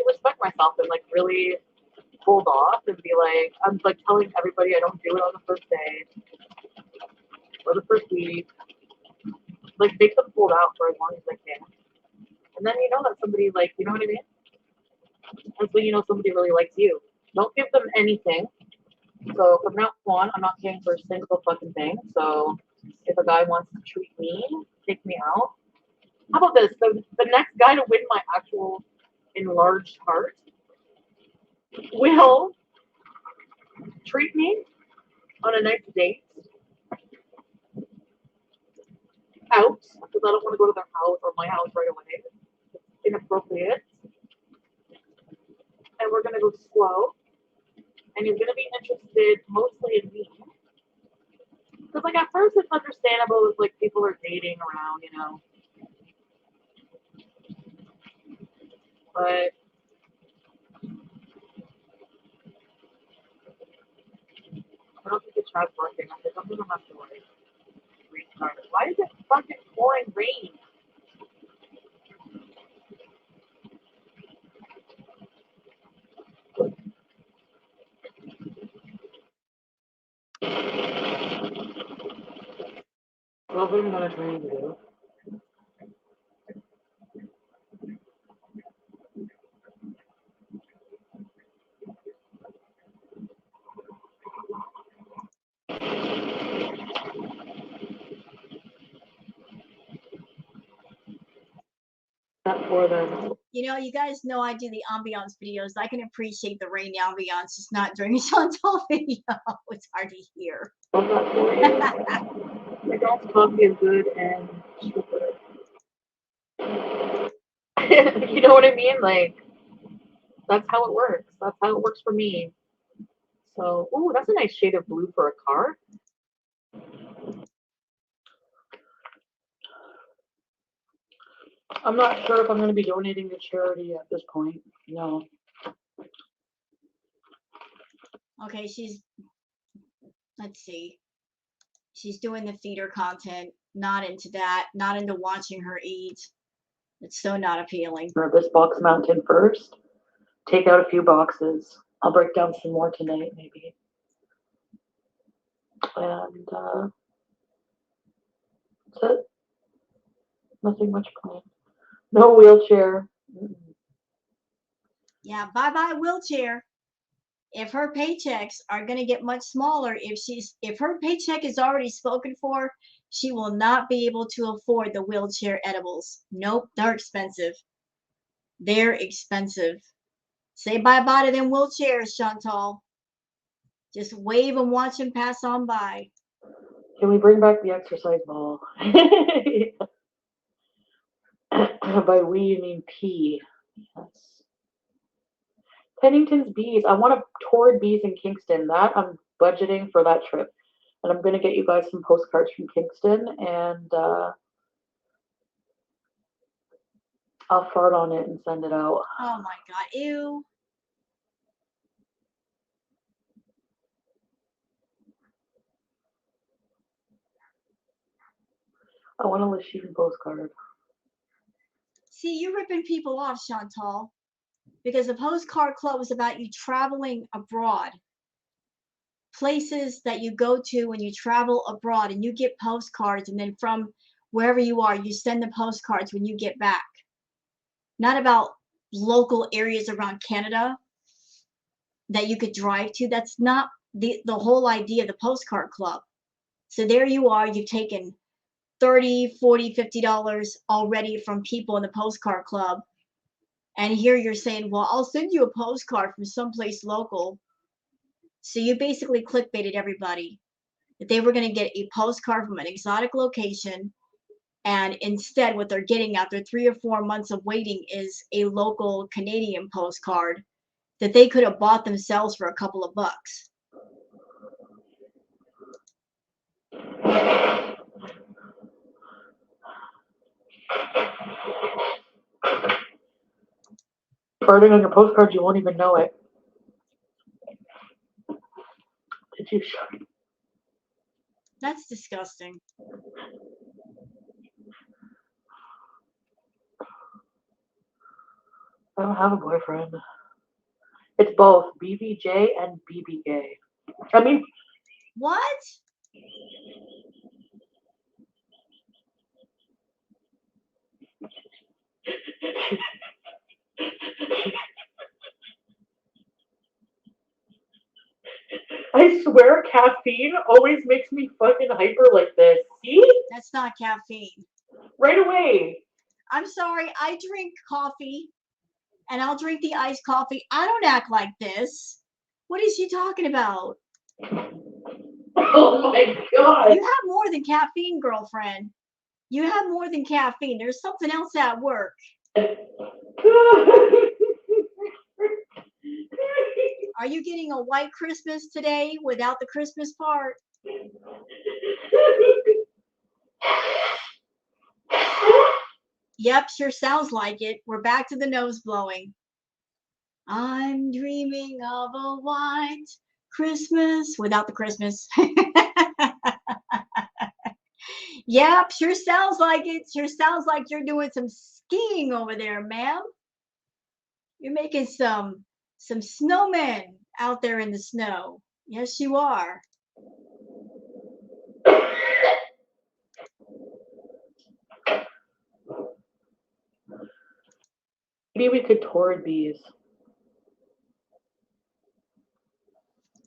Speaker 2: respect myself and like really hold off and be like, I'm like telling everybody I don't do it on the first day. or the first week, like make them hold out for as long as they can. And then you know that somebody like, you know what I mean? That's when you know somebody really likes you. Don't give them anything. So from now on, I'm not paying for a single fucking thing. So if a guy wants to treat me, take me out. How about this? The next guy to win my actual enlarged heart will treat me on a nice date out because I don't want to go to their house or my house right away. It's inappropriate. And we're gonna go slow. And he's gonna be interested mostly in me. Because like at first it's understandable if like people are dating around, you know. But I don't think the chat's working. I think I'm gonna have to like restart it. Why is it fucking pouring rain? Well, what am I gonna try to do? That for them.
Speaker 1: You know, you guys know I do the ambiance videos. I can appreciate the rain ambiance, just not during Chantal video. It's hard to hear.
Speaker 2: Love that for you. My dog's coffee is good and stupid. You know what I mean? Like that's how it works. That's how it works for me. So, oh, that's a nice shade of blue for a car. I'm not sure if I'm going to be donating to charity at this point. No.
Speaker 1: Okay, let's see. She's doing the feeder content. Not into that. Not into watching her eat. It's so not appealing.
Speaker 2: This box mountain first. Take out a few boxes. I'll break down some more tonight, maybe. And that's it. Nothing much planned. No wheelchair.
Speaker 1: Yeah, bye-bye wheelchair. If her paychecks are going to get much smaller, if her paycheck is already spoken for, she will not be able to afford the wheelchair edibles. Nope, they're expensive. They're expensive. Say bye-bye to them wheelchairs, Chantal. Just wave and watch them pass on by.
Speaker 2: Can we bring back the exercise ball? By we, you mean P. Yes. Pennington's Bees. I want a Torrid Bees in Kingston. That I'm budgeting for that trip. And I'm going to get you guys some postcards from Kingston. And I'll fart on it and send it out.
Speaker 1: Oh my God. Ew.
Speaker 2: I want a Lachine postcard.
Speaker 1: See, you're ripping people off, Chantal. Because the postcard club is about you traveling abroad. Places that you go to when you travel abroad, and you get postcards, and then from wherever you are, you send the postcards when you get back. Not about local areas around Canada that you could drive to. That's not the whole idea of the postcard club. So there you are, you've taken $30, $40, $50 already from people in the postcard club. And here you're saying, well, I'll send you a postcard from someplace local. So you basically clickbaited everybody that they were going to get a postcard from an exotic location. And instead, what they're getting after 3 or 4 months of waiting is a local Canadian postcard that they could have bought themselves for a couple of bucks.
Speaker 2: Farting on your postcard, you won't even know it. Did you show?
Speaker 1: That's disgusting.
Speaker 2: I don't have a boyfriend. It's both BBJ and BB gay. I mean,
Speaker 1: What?
Speaker 2: I swear caffeine always makes me fucking hyper like this. See?
Speaker 1: That's not caffeine.
Speaker 2: Right away.
Speaker 1: I'm sorry, I drink coffee and I'll drink the iced coffee. I don't act like this. What is she talking about?
Speaker 2: Oh my god.
Speaker 1: You have more than caffeine, girlfriend. You have more than caffeine. There's something else at work. Are you getting a white Christmas today without the Christmas part? Yep, sure sounds like it. We're back to the nose blowing. I'm dreaming of a white Christmas without the Christmas. Yep, sure sounds like it. Sure sounds like you're doing some skiing over there, ma'am. You're making some snowmen out there in the snow. Yes, you are.
Speaker 2: Maybe we could toward these.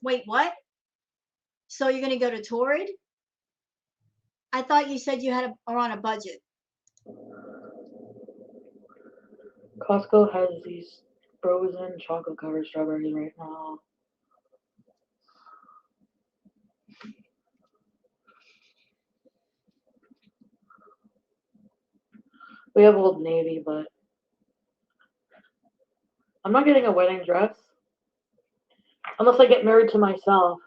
Speaker 1: Wait, what? So you're gonna go to Torrid? I thought you said you are on a budget.
Speaker 2: Costco has these frozen chocolate covered strawberries right now. We have Old Navy, but I'm not getting a wedding dress unless I get married to myself.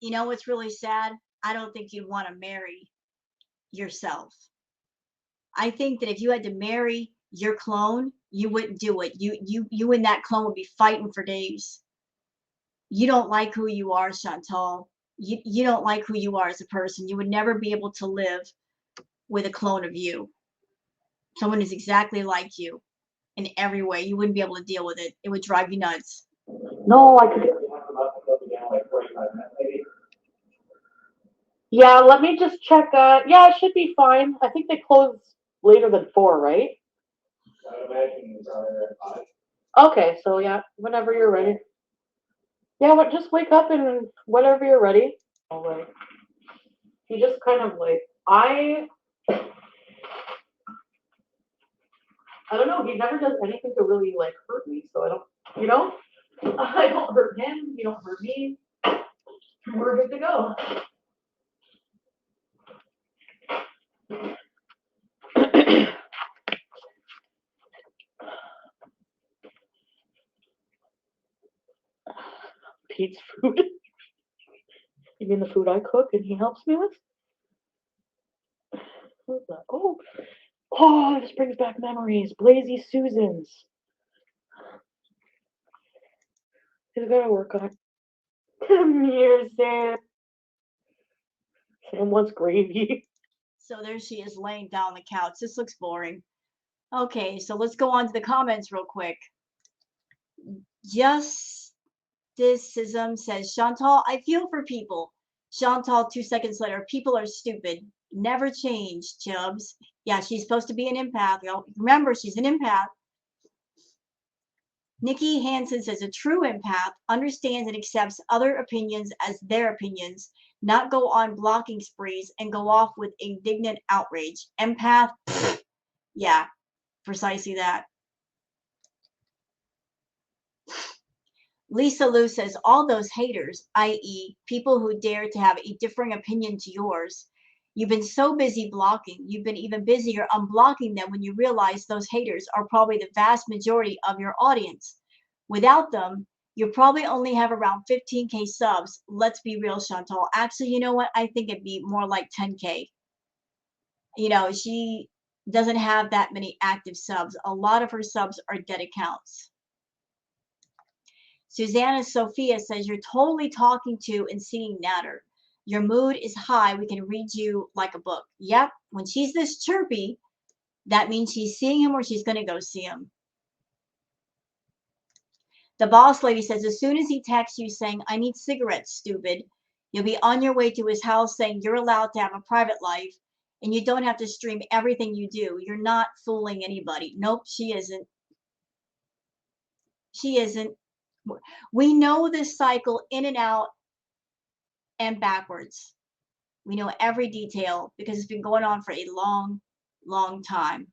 Speaker 1: You know what's really sad? I don't think you'd want to marry yourself. I think that if you had to marry your clone, you wouldn't do it. You and that clone would be fighting for days. You don't like who you are, Chantal. You don't like who you are as a person. You would never be able to live with a clone of you. Someone who's exactly like you in every way. You wouldn't be able to deal with it. It would drive you nuts.
Speaker 2: No, I could. Yeah, let me just check. Yeah, it should be fine. I think they close later than 4, right? Okay, so yeah, whenever you're ready. Yeah, just wake up and whenever you're ready. All right. He just kind of like I don't know. He never does anything to really like hurt me, so I don't. You know, I don't hurt him. He don't hurt me. We're good to go. Pete's food. You mean the food I cook and he helps me with? What's that? Oh, this brings back memories. Blazy Susans. He's gotta work on it. Come here, Sam. Sam wants gravy.
Speaker 1: So there she is laying down on the couch. This looks boring. Okay, so let's go on to the comments real quick. Justicism says, Chantal, I feel for people. Chantal, 2 seconds later, people are stupid. Never change, Chubbs. Yeah, she's supposed to be an empath. Remember, she's an empath. Nikki Hansen says, a true empath understands and accepts other opinions as their opinions, not go on blocking sprees and go off with indignant outrage. Empath, yeah, precisely that. Lisa Lou says, all those haters, i.e., people who dare to have a differing opinion to yours, you've been so busy blocking, you've been even busier unblocking them when you realize those haters are probably the vast majority of your audience. Without them, you probably only have around 15K subs. Let's be real, Chantal. Actually, you know what? I think it'd be more like 10K. You know, she doesn't have that many active subs. A lot of her subs are dead accounts. Susanna Sophia says, you're totally talking to and seeing Natter. Your mood is high. We can read you like a book. Yep. When she's this chirpy, that means she's seeing him or she's going to go see him. The boss lady says, as soon as he texts you saying, I need cigarettes, stupid, you'll be on your way to his house saying you're allowed to have a private life And you don't have to stream everything you do. You're not fooling anybody. Nope, she isn't. She isn't. We know this cycle in and out and backwards. We know every detail because it's been going on for a long, long time.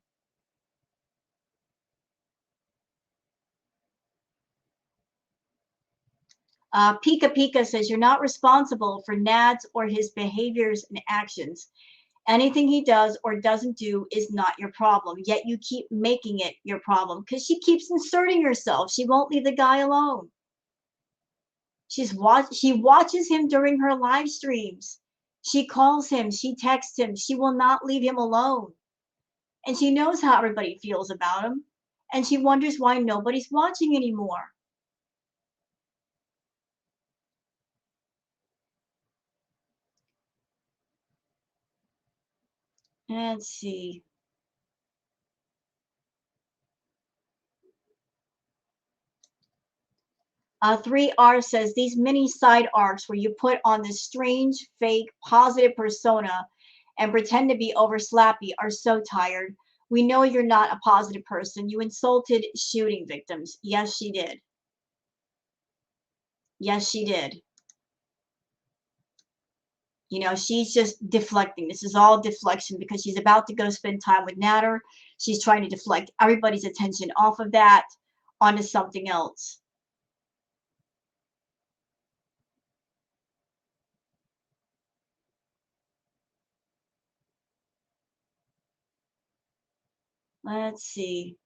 Speaker 1: Pika Pika says you're not responsible for Nads or his behaviors and actions. Anything he does or doesn't do is not your problem. Yet you keep making it your problem because she keeps inserting herself. She won't leave the guy alone. She watches him during her live streams. She calls him, she texts him. She will not leave him alone. And she knows how everybody feels about him. And she wonders why nobody's watching anymore. Let's see. 3R says these mini side arcs where you put on this strange, fake, positive persona and pretend to be over slappy are so tired. We know you're not a positive person. You insulted shooting victims. Yes, she did. Yes, she did. You know, she's just deflecting. This is all deflection because she's about to go spend time with Natter. She's trying to deflect everybody's attention off of that onto something else. Let's see.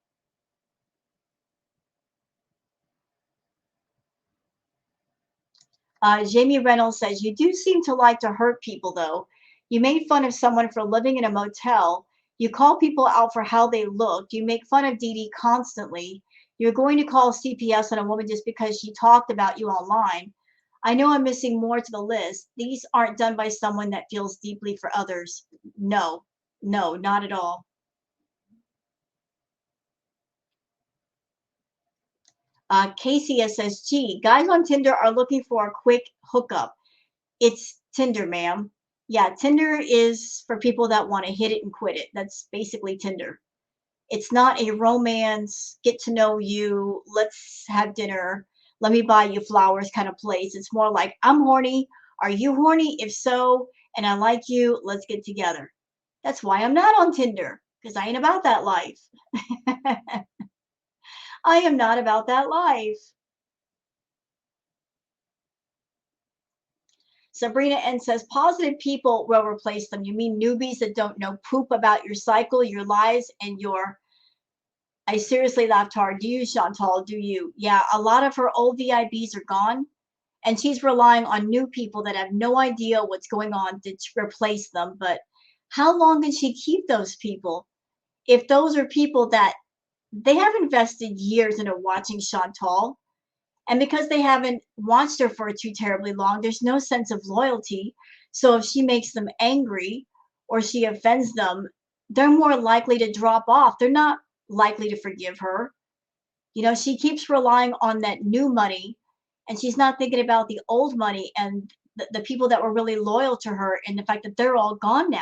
Speaker 1: Jamie Reynolds says, you do seem to like to hurt people, though. You made fun of someone for living in a motel. You call people out for how they look. You make fun of DeeDee constantly. You're going to call CPS on a woman just because she talked about you online. I know I'm missing more to the list. These aren't done by someone that feels deeply for others. No, no, not at all. Casey says, gee, guys on Tinder are looking for a quick hookup. It's Tinder, ma'am. Yeah, Tinder is for people that want to hit it and quit it. That's basically Tinder. It's not a romance, get to know you, let's have dinner, let me buy you flowers kind of place. It's more like, I'm horny. Are you horny? If so, and I like you, let's get together. That's why I'm not on Tinder, because I ain't about that life. I am not about that life. Sabrina N says, positive people will replace them. You mean newbies that don't know poop about your cycle, your lies, and your. I seriously laughed hard. Do you, Chantal? Do you? Yeah, a lot of her old VIBs are gone, and she's relying on new people that have no idea what's going on to replace them. But how long can she keep those people? If those are people that they have invested years into watching Chantal, and because they haven't watched her for too terribly long, there's no sense of loyalty. So if she makes them angry or she offends them, they're more likely to drop off. They're not likely to forgive her. You know, she keeps relying on that new money and she's not thinking about the old money and the people that were really loyal to her and the fact that they're all gone now.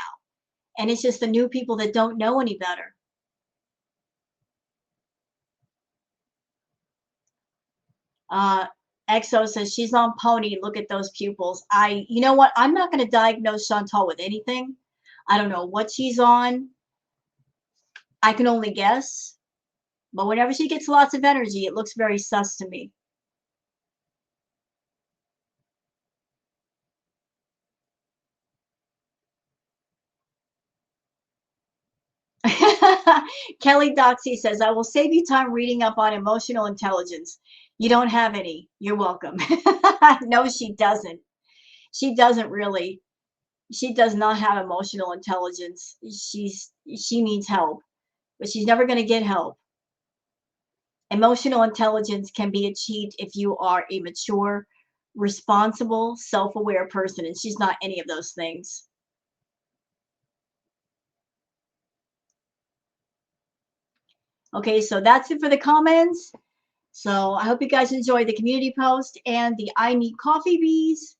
Speaker 1: And it's just the new people that don't know any better. Uh, EXO says she's on Pony. Look at those pupils. You know what? I'm not going to diagnose Chantal with anything. I don't know what she's on. I can only guess. But whenever she gets lots of energy, it looks very sus to me. Kelly Doxy says, I will save you time reading up on emotional intelligence. You don't have any. You're welcome. No, she doesn't. She doesn't really. She does not have emotional intelligence. She needs help, but she's never going to get help. Emotional intelligence can be achieved if you are a mature, responsible, self-aware person, and she's not any of those things. Okay, so that's it for the comments. So I hope you guys enjoyed the community post and the I Need Coffee Bees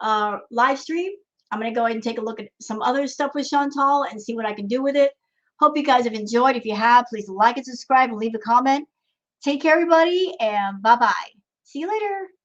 Speaker 1: live stream. I'm going to go ahead and take a look at some other stuff with Chantal and see what I can do with it. Hope you guys have enjoyed. If you have, please like and subscribe and leave a comment. Take care, everybody, and bye-bye. See you later.